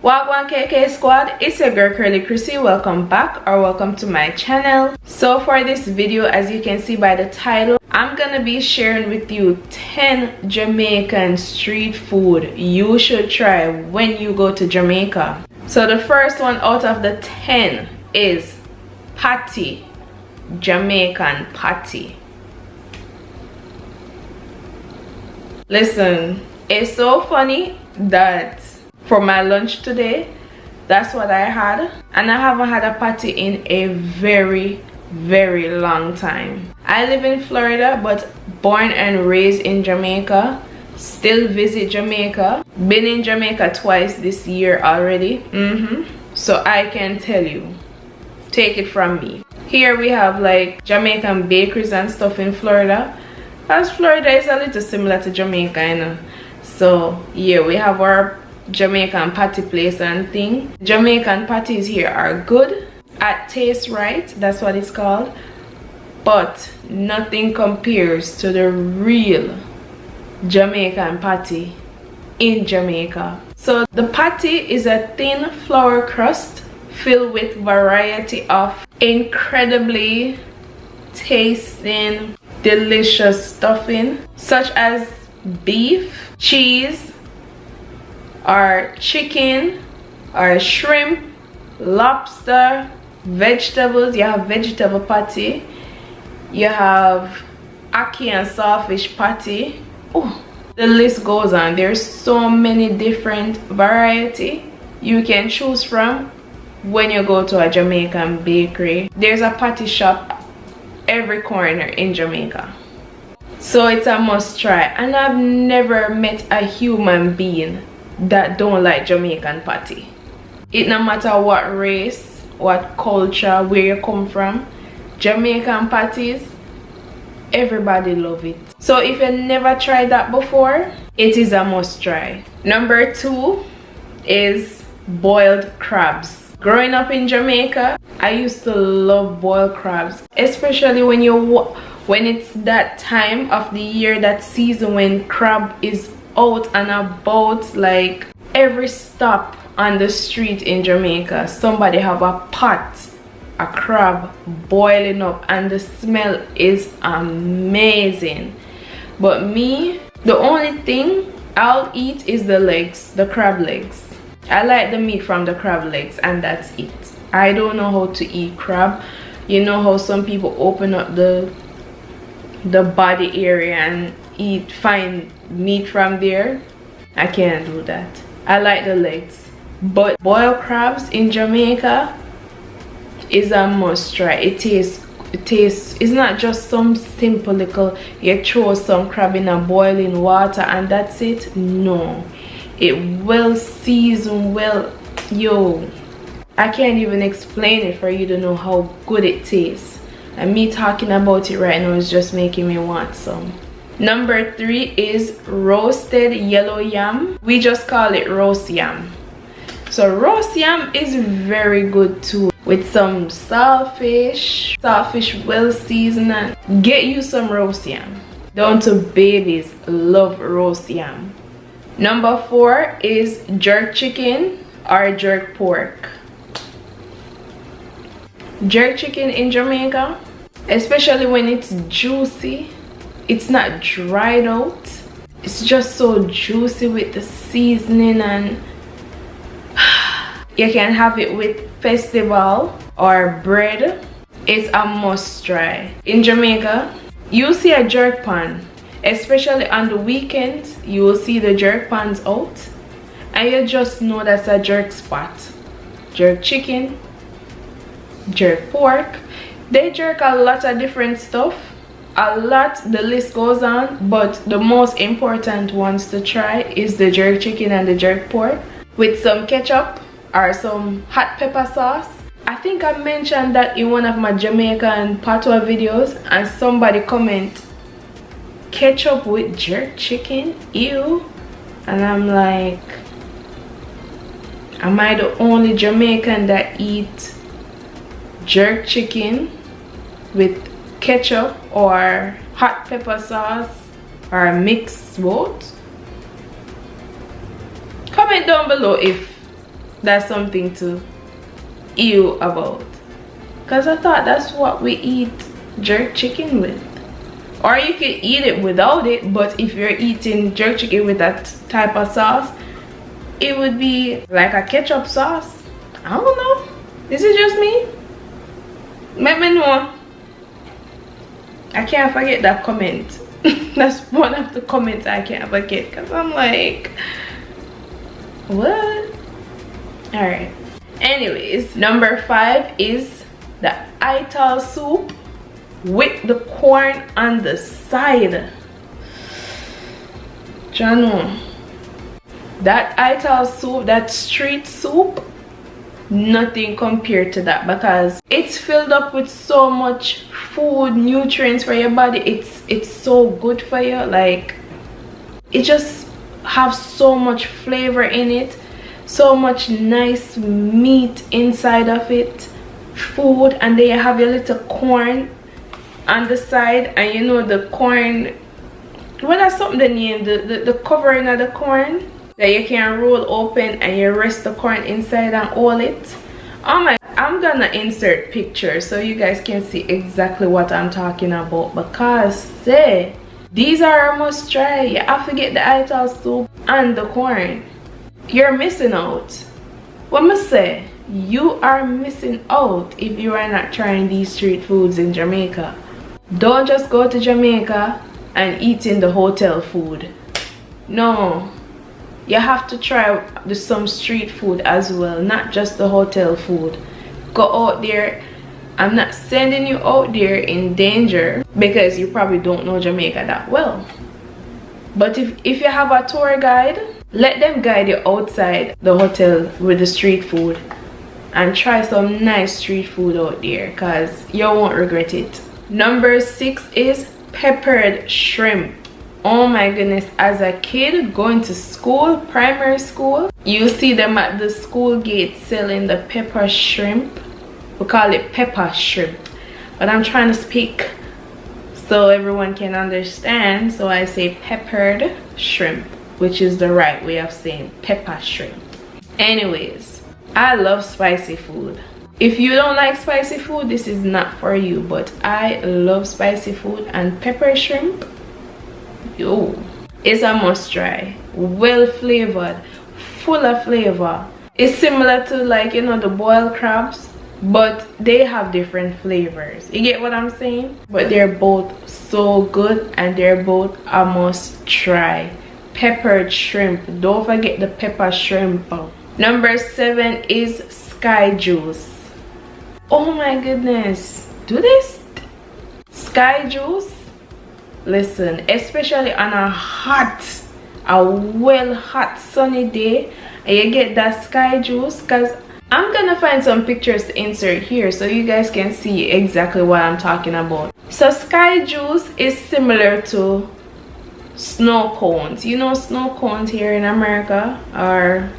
Wagwan KK squad, it's your girl Kurly Krissy. Welcome back or welcome to my channel. So for this video, as you can see by the title, I'm gonna be sharing with you 10 Jamaican street food you should try when you go to Jamaica. So the first one out of the 10 is patty, Jamaican patty. Listen, it's so funny that for my lunch today, that's what I had, and I haven't had a patty in a very long time. I live in Florida but born and raised in Jamaica. Still visit Jamaica. Been in Jamaica twice this year already. So I can tell you, take it from me. Here we have like Jamaican bakeries and stuff in Florida, as Florida is a little similar to Jamaica, you know. So yeah, we have our Jamaican patty place and thing. Jamaican patties here are good at Taste Right, that's what it's called, but nothing compares to the real Jamaican patty in Jamaica. So the patty is a thin flour crust filled with variety of incredibly tasting delicious stuffing such as beef, cheese, or chicken, or shrimp, lobster, vegetables. You have vegetable patty, you have ackee and sawfish patty. Oh, the list goes on. There's so many different variety you can choose from when you go to a Jamaican bakery. There's a patty shop every corner in Jamaica, so it's a must try. And I've never met a human being that don't like Jamaican patty. It no matter what race, what culture, where you come from, Jamaican patties, everybody love it. So if you never tried that before, it is a must try. Number 2 is boiled crabs. Growing up in Jamaica, I used to love boiled crabs, especially when it's that time of the year, that season when crab is out and about. Like every stop on the street in Jamaica, somebody have a pot, a crab boiling up, and the smell is amazing. But me, the only thing I'll eat is the legs, the crab legs. I like the meat from the crab legs, and that's it. I don't know how to eat crab. You know how some people open up the body area and find meat from there? I can't do that. I like the legs. But boiled crabs in Jamaica is a must try. It tastes, it's not just some simple little, you throw some crab in a boiling water and that's it. No, it will season well. Yo, I can't even explain it for you to know how good it tastes, and me talking about it right now is just making me want some. Number 3 is roasted yellow yam. We just call it roast yam. So roast yam is very good too, with some saltfish well seasoned. Get you some roast yam. Down to babies love roast yam. Number 4 is jerk chicken or jerk pork. Jerk chicken in Jamaica, especially when it's juicy, it's not dried out, it's just so juicy with the seasoning, and you can have it with festival or bread. It's a must try. In Jamaica, you see a jerk pan, especially on the weekends. You will see the jerk pans out, and you just know that's a jerk spot. Jerk chicken, jerk pork, they jerk a lot of different stuff, a lot, the list goes on, but the most important ones to try is the jerk chicken and the jerk pork with some ketchup or some hot pepper sauce. I think I mentioned that in one of my Jamaican patwah videos, and somebody comment, ketchup with jerk chicken, ew. And I'm like, am I the only Jamaican that eat jerk chicken with ketchup or hot pepper sauce or mixed both? Comment down below if that's something to ew about. Because I thought that's what we eat jerk chicken with. Or you could eat it without it, but if you're eating jerk chicken with that type of sauce, it would be like a ketchup sauce. I don't know. Is it just me? Let me know. I can't forget that comment. That's one of the comments I can't forget, because I'm like, what? Alright. Anyways, number 5 is the Ital soup with the corn on the side. Jano, that Ital soup, that street soup, nothing compared to that, because it's filled up with so much food, nutrients for your body. It's so good for you. Like, it just have so much flavor in it, so much nice meat inside of it, food, and then you have your little corn on the side, and you know the corn, what is something the name, the covering of the corn that you can roll open and you rest the corn inside and hold it. Oh my, I'm gonna insert pictures so you guys can see exactly what I'm talking about, because say these are a must try. You have to get the Ital soup and the corn. You're missing out. What must say, you are missing out if you are not trying these street foods in Jamaica. Don't just go to Jamaica and eat in the hotel food. No, you have to try some street food as well, not just the hotel food. Go out there. I'm not sending you out there in danger, because you probably don't know Jamaica that well. But if you have a tour guide, let them guide you outside the hotel with the street food and try some nice street food out there, because you won't regret it. Number 6 is peppered shrimp. Oh my goodness, as a kid going to school, primary school, you see them at the school gate selling the pepper shrimp. We call it pepper shrimp, but I'm trying to speak so everyone can understand, so I say peppered shrimp, which is the right way of saying pepper shrimp. Anyways, I love spicy food. If you don't like spicy food, this is not for you, but I love spicy food, and pepper shrimp, yo, it's a must try. Well flavored, full of flavor. It's similar to, like, you know, the boiled crabs, but they have different flavors. You get what I'm saying? But they're both so good, and they're both a must try. Peppered shrimp, don't forget the pepper shrimp. Number 7 is sky juice. Oh my goodness, do this sky juice. Listen, especially on a well hot sunny day, and you get that sky juice, because I'm gonna find some pictures to insert here so you guys can see exactly what I'm talking about. So sky juice is similar to snow cones. You know snow cones here in America, or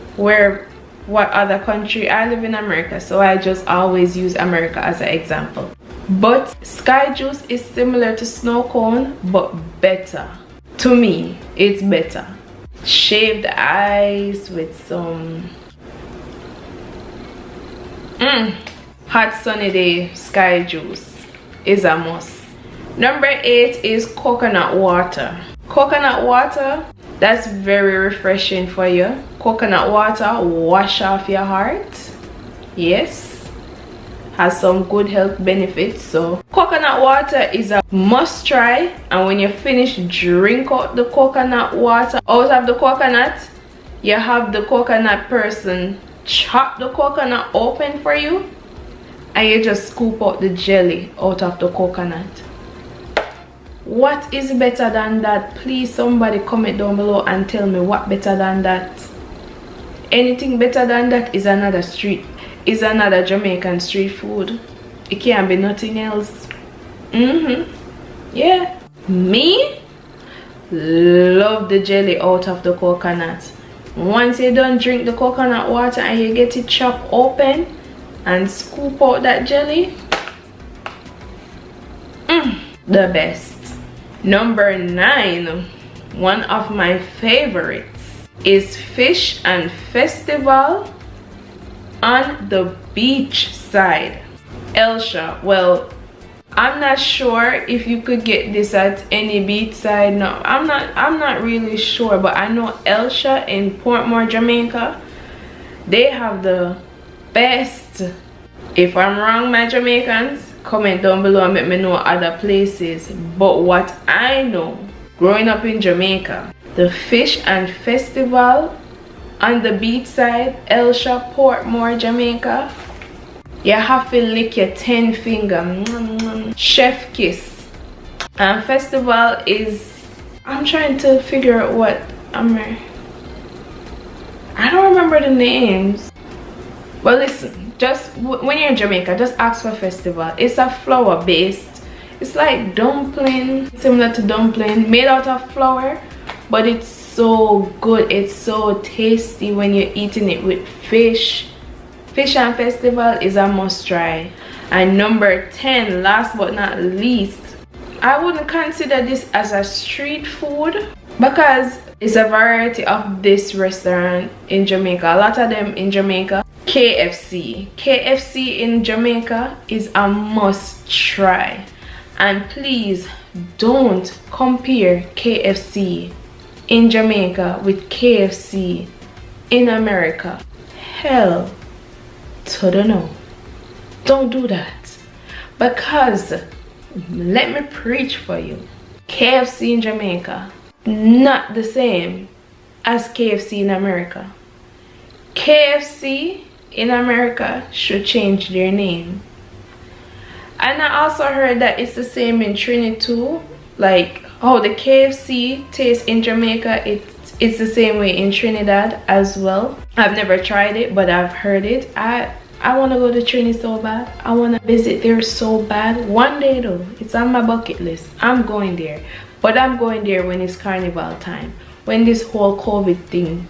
what other country? I live in America, so I just always use America as an example. But sky juice is similar to snow cone, but better. To me, it's better. Shaved ice with some hot sunny day sky juice is a must. Number 8 is coconut water. Coconut water, that's very refreshing for you. Coconut water wash off your heart. Yes, has some good health benefits. So coconut water is a must try, and when you finish, drink out the coconut water out of the coconut. You have the coconut person chop the coconut open for you, and you just scoop out the jelly out of the coconut. What is better than that? Please, somebody comment down below and tell me what better than that. Anything better than that is another Jamaican street food. It can't be nothing else. Yeah, me love the jelly out of the coconut. Once you don't drink the coconut water and you get it chopped open and scoop out that jelly, the best. Number 9, one of my favorites, is Fish and Festival on the beach side. Elsha, well, I'm not sure if you could get this at any beach side. No, I'm not really sure, but I know Elsha in Portmore, Jamaica, they have the best. If I'm wrong, my Jamaicans, comment down below and let me know other places. But what I know, growing up in Jamaica, the Fish and Festival on the beach side, Elsha, Portmore, Jamaica, you have to lick your 10 finger, chef kiss. And festival is, I'm trying to figure out what I don't remember the names. But listen, just when you're in Jamaica, just ask for festival. It's a flour based, it's like dumpling, similar to dumpling, made out of flour, but it's so good, it's so tasty when you're eating it with fish. Fish and Festival is a must try. And number 10, last but not least, I wouldn't consider this as a street food because it's a variety of this restaurant in Jamaica. A lot of them in Jamaica. KFC. KFC in Jamaica is a must try. And please don't compare KFC in Jamaica with KFC in America. Hell to the no. Don't do that, because let me preach for you. KFC in Jamaica, not the same as KFC in America. KFC in America should change their name. And I also heard that it's the same in Trinidad too. Like, oh, the KFC taste in Jamaica, it's the same way in Trinidad as well. I've never tried it, but I've heard it. I want to go to Trinidad so bad. I want to visit there so bad. One day though, it's on my bucket list. I'm going there. But I'm going there when it's carnival time. When this whole COVID thing.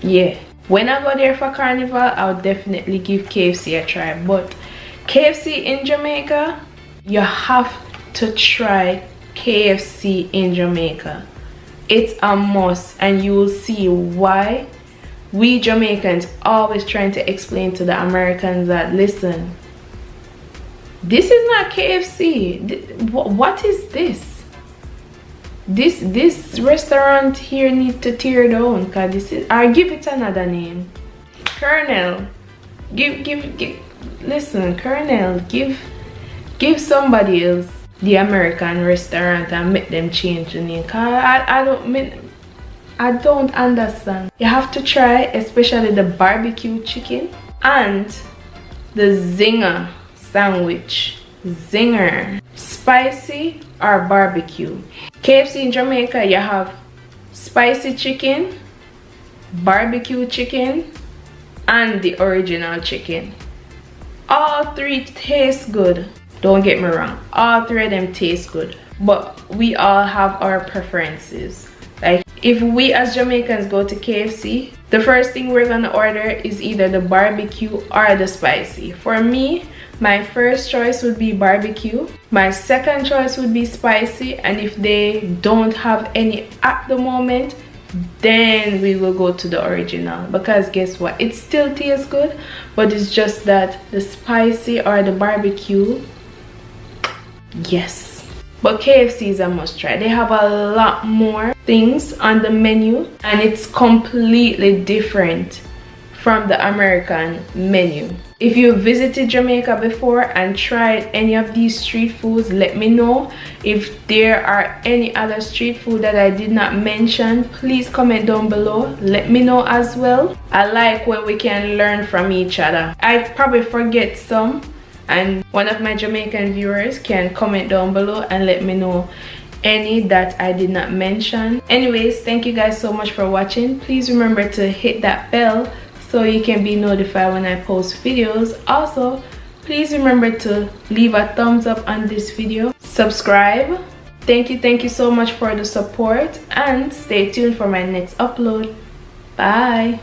Yeah. When I go there for carnival, I'll definitely give KFC a try. But KFC in Jamaica, you have to try KFC in Jamaica. It's a must, and you will see why we Jamaicans always trying to explain to the Americans that, listen, this is not KFC. What is this? This restaurant here needs to tear down, because this is, or give it another name. Colonel, listen, Colonel, give somebody else the American restaurant and make them change the name. Cause I don't understand. You have to try especially the barbecue chicken and the zinger sandwich. Zinger, spicy or barbecue. KFC in Jamaica, you have spicy chicken, barbecue chicken, and the original chicken. All three taste good. Don't get me wrong, all three of them taste good, but we all have our preferences. Like, if we as Jamaicans go to KFC, the first thing we're gonna order is either the barbecue or the spicy. For me, my first choice would be barbecue, my second choice would be spicy, and if they don't have any at the moment, then we will go to the original, because guess what, it still tastes good, but it's just that the spicy or the barbecue, yes. But KFC is a must try. They have a lot more things on the menu, and it's completely different from the American menu. If you visited Jamaica before and tried any of these street foods, let me know. If there are any other street food that I did not mention, please comment down below. Let me know as well. I like when we can learn from each other. I probably forget some, and one of my Jamaican viewers can comment down below and let me know any that I did not mention. Anyways, thank you guys so much for watching. Please remember to hit that bell so you can be notified when I post videos. Also, please remember to leave a thumbs up on this video, subscribe. Thank you so much for the support, and stay tuned for my next upload. Bye.